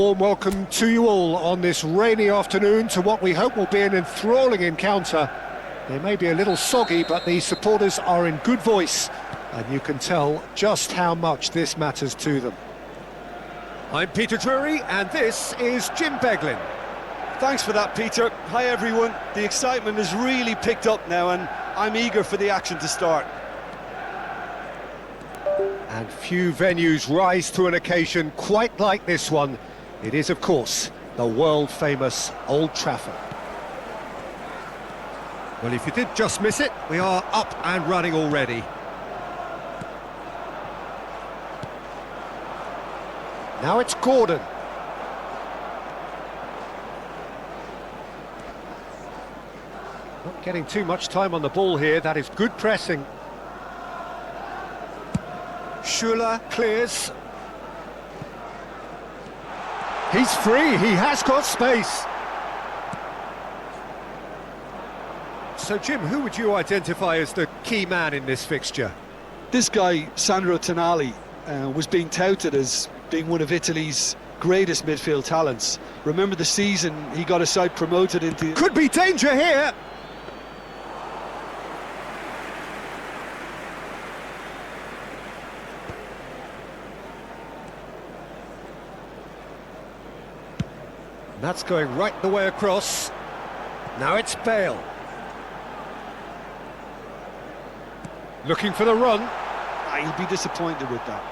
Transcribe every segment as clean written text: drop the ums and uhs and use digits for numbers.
Warm welcome to you all on this rainy afternoon to what we hope will be an enthralling encounter. They may be a little soggy, but the supporters are in good voice, and you can tell just how much this matters to them. I'm Peter Drury, and this is Jim Beglin. Thanks for that, Peter. Hi everyone. The excitement has really picked up now, and I'm eager for the action to start. And few venues rise to an occasion quite like this one. It is, of course, the world-famous Old Trafford. Well, if you did just miss it, we are up and running already. Now it's Gordon. Not getting too much time on the ball here, that is good pressing. Schuller clears. He's free, he has got space. So Jim, who would you identify as the key man in this fixture? This guy, Sandro Tonali, was being touted as being one of Italy's greatest midfield talents. Remember the season he got a side promoted into... Could be danger here! That's going right the way across. Now it's Bale. Looking for the run. He'll be disappointed with that.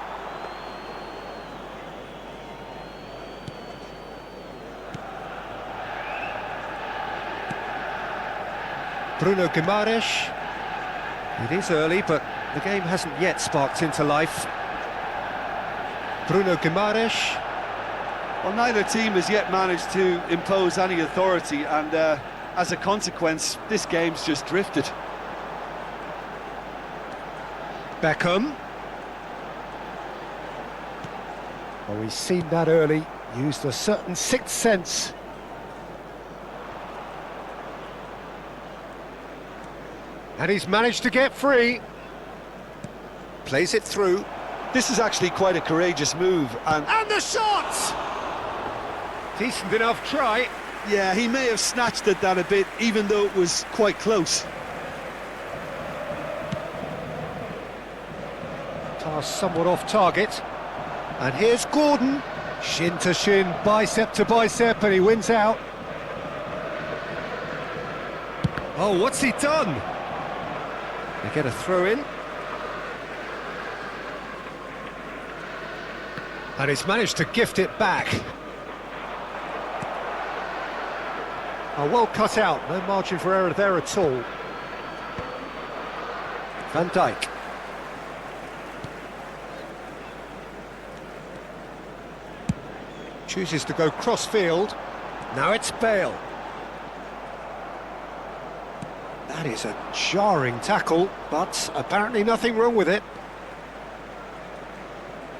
Bruno Guimaraes. It is early, but the game hasn't yet sparked into life. Bruno Guimaraes. Well, neither team has yet managed to impose any authority, and as a consequence, this game's just drifted. Beckham. Well, we've seen that early, used a certain sixth sense. And he's managed to get free. Plays it through. This is actually quite a courageous move, and the shot! Decent enough try. yeah, he may have snatched at that a bit, even though it was quite close. Pass somewhat off target. And here's Gordon. Shin to shin, bicep to bicep, and he wins out. Oh, what's he done? They get a throw in. And he's managed to gift it back. Oh, well cut out, no margin for error there at all. Van Dijk. Chooses to go cross-field. Now it's Bale. That is a jarring tackle, but apparently nothing wrong with it.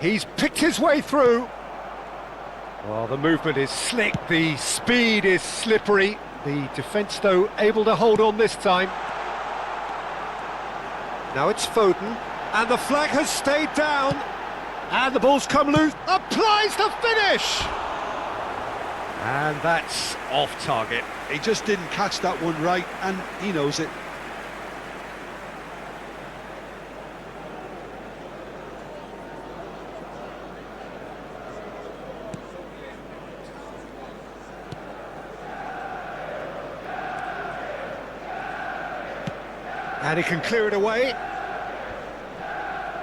He's picked his way through. Well, the movement is slick, the speed is slippery. The defence, though, able to hold on this time. Now it's Foden, and the flag has stayed down. And the ball's come loose, applies the finish! And that's off target. He just didn't catch that one right, and he knows it. And he can clear it away.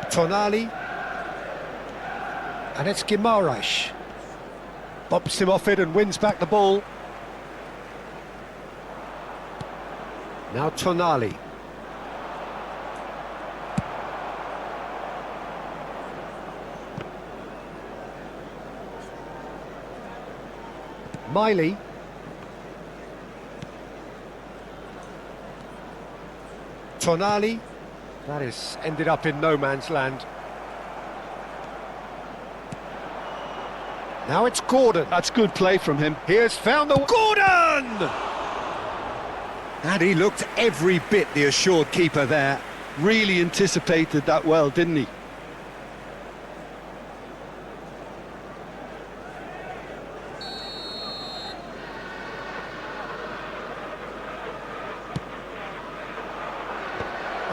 Tonali. And it's Guimaraes. Bumps him off it and wins back the ball. Now Tonali. Miley. Tonali. That is ended up in no man's land. Now it's Gordon. That's good play from him. He has found the... Gordon! And he looked every bit the assured keeper there. Really anticipated that well, didn't he?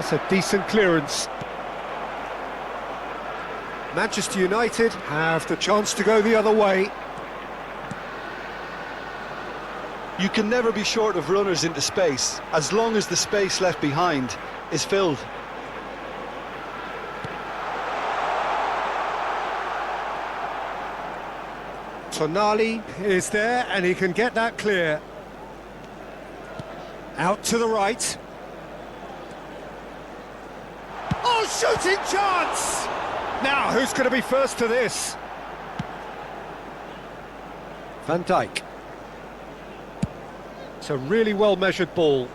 That's a decent clearance. Manchester United have the chance to go the other way. You can never be short of runners into space, as long as the space left behind is filled. Tonali is there, and he can get that clear. Out to the right. Oh, shooting chance! Now, who's going to be first to this? Van Dijk. It's a really well-measured ball.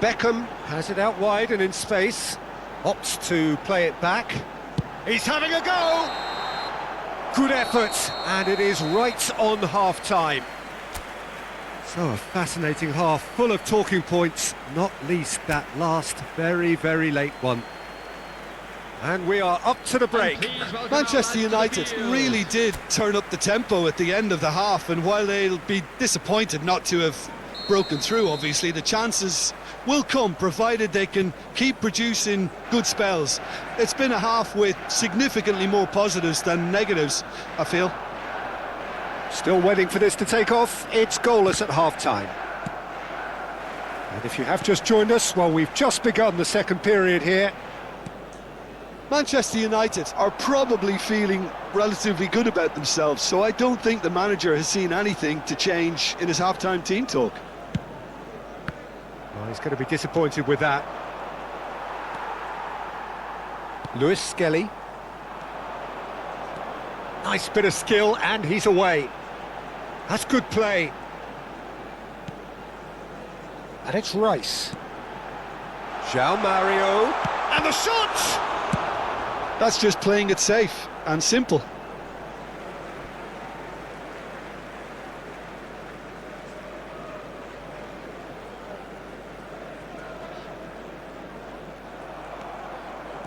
Beckham has it out wide and in space. Opts to play it back. He's having a go! Good effort, and it is right on half-time. So a fascinating half, full of talking points, not least that last very, very late one. And we are up to the break. Manchester United really did turn up the tempo at the end of the half, and while they'll be disappointed not to have broken through, obviously, the chances will come, provided they can keep producing good spells. It's been a half with significantly more positives than negatives, I feel. Still waiting for this to take off. It's goalless at half-time. And if you have just joined us, well, we've just begun the second period here. Manchester United are probably feeling relatively good about themselves, so I don't think the manager has seen anything to change in his half-time team talk. Well, he's going to be disappointed with that. Lewis Skelly. Nice bit of skill, and he's away. That's good play. And it's Rice. João Mario. And the shot! That's just playing it safe and simple.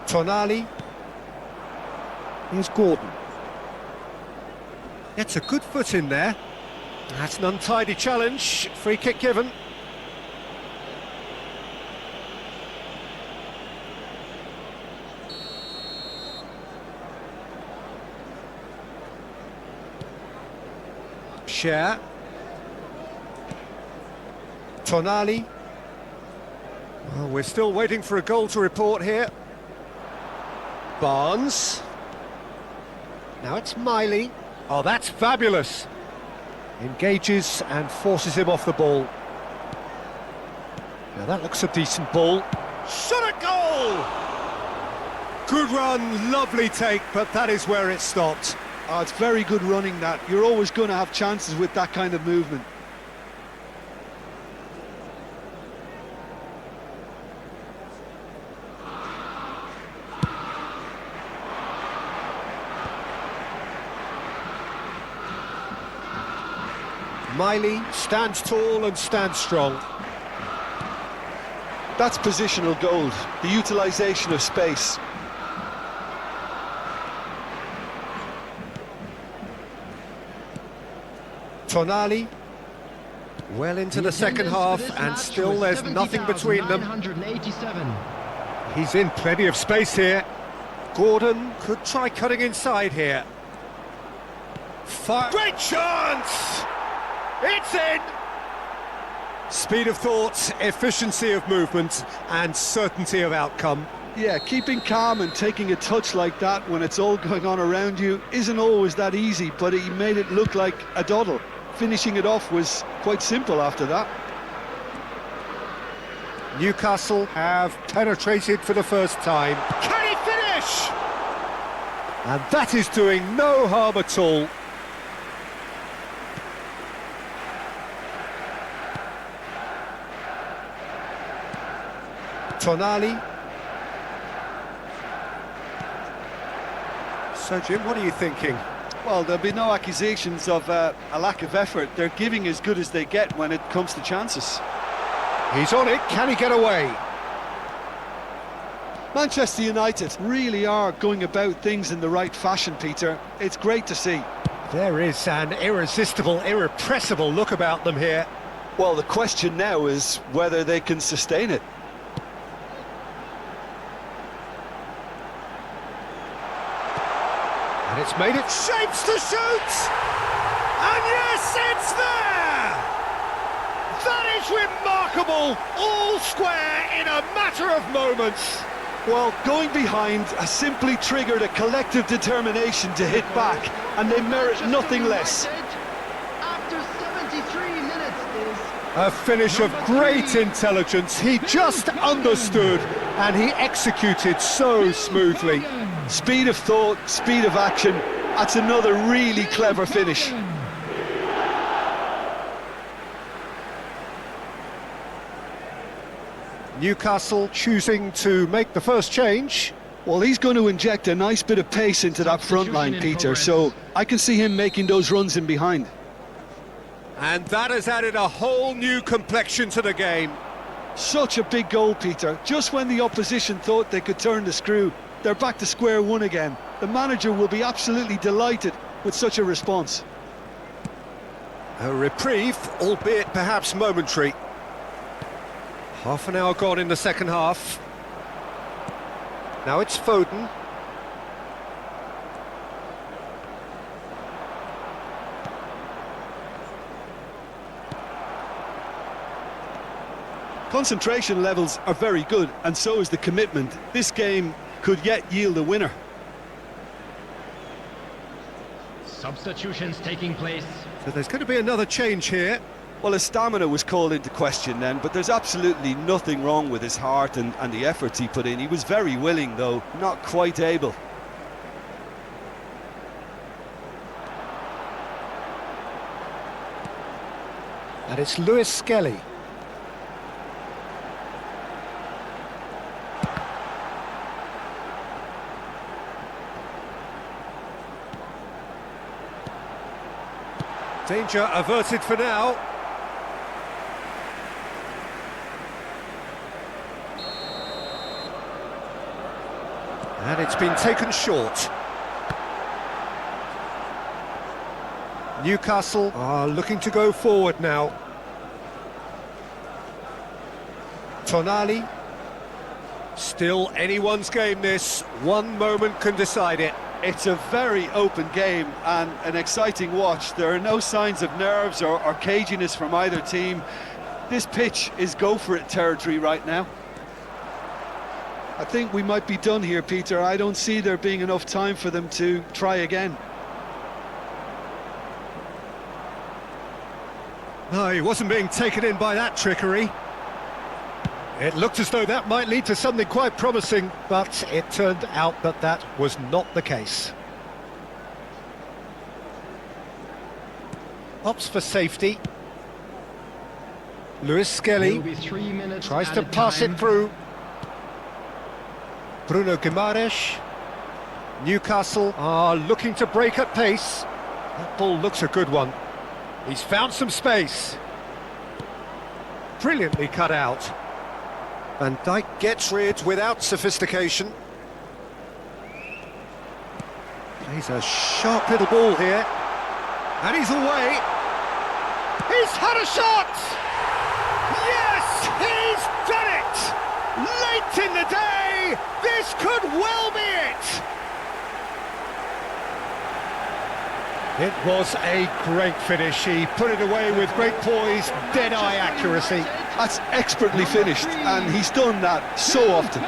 Tonali. Here's Gordon. Gets a good foot in there. That's an untidy challenge. Free kick given. Share. Tonali. Well, we're still waiting for a goal to report here. Barnes. Now it's Miley. Oh, that's fabulous. Engages and forces him off the ball. Now that looks a decent ball. Shot at goal! Good run, lovely take, but that is where it stopped. Oh, it's very good running, that. You're always going to have chances with that kind of movement. Miley stands tall and stands strong. That's positional gold, the utilisation of space. Tonali, well into the second half, and still there's nothing between them. He's in plenty of space here. Gordon could try cutting inside here. Great chance! It's in! Speed of thought, efficiency of movement, and certainty of outcome. Yeah, keeping calm and taking a touch like that when it's all going on around you isn't always that easy, but he made it look like a doddle. Finishing it off was quite simple after that. Newcastle have penetrated for the first time. Can he finish? And that is doing no harm at all. Tonali. So, Jim, what are you thinking? Well, there'll be no accusations of a lack of effort. They're giving as good as they get when it comes to chances. He's on it. Can he get away? Manchester United really are going about things in the right fashion, Peter. It's great to see. There is an irresistible, irrepressible look about them here. Well, the question now is whether they can sustain it. And it's made it shapes to shoot! And yes, it's there! That is remarkable! All square in a matter of moments. Well, going behind has simply triggered a collective determination to hit back, and they merit nothing less. After 73 minutes is A finish of great intelligence. He just understood, and he executed so smoothly. Speed of thought, speed of action. That's another really clever finish. Newcastle choosing to make the first change. Well, he's going to inject a nice bit of pace into that front line, Peter, so I can see him making those runs in behind. And that has added a whole new complexion to the game. Such a big goal, Peter. Just when the opposition thought they could turn the screw, they're back to square one again. The manager will be absolutely delighted with such a response. A reprieve, albeit perhaps momentary. Half an hour gone in the second half. Now it's Foden. Concentration levels are very good, and so is the commitment. This game could yet yield a winner. substitutions taking place. So there's going to be another change here. Well, his stamina was called into question then, but there's absolutely nothing wrong with his heart and the efforts he put in. He was very willing, though, not quite able. And it's Lewis Skelly. Danger averted for now. And it's been taken short. Newcastle are looking to go forward now. Tonali. Still anyone's game this. One moment can decide it. It's a very open game and an exciting watch. There are no signs of nerves or caginess from either team. This pitch is go-for-it territory right now. I think we might be done here, Peter. I don't see there being enough time for them to try again. No, he wasn't being taken in by that trickery. It looked as though that might lead to something quite promising, but it turned out that that was not the case. Opts for safety. Lewis Skelly tries to pass it through. Bruno Guimaraes. Newcastle are looking to break at pace. That ball looks a good one. He's found some space. Brilliantly cut out. Van Dijk gets rid without sophistication. Plays a sharp little ball here. And he's away. He's had a shot! Yes, he's done it! Late in the day, this could well be it! It was a great finish. He put it away with great poise, dead-eye accuracy. That's expertly finished, and he's done that so often.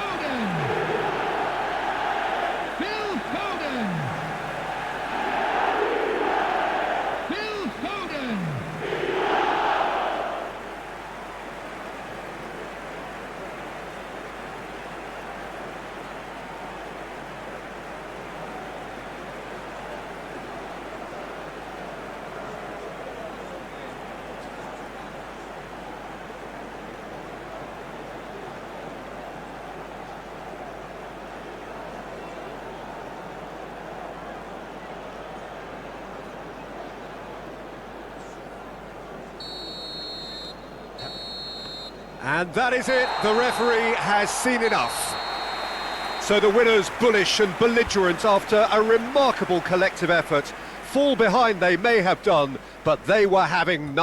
And that is it, the referee has seen enough. So the winners, bullish and belligerent after a remarkable collective effort. Fall behind they may have done, but they were having none.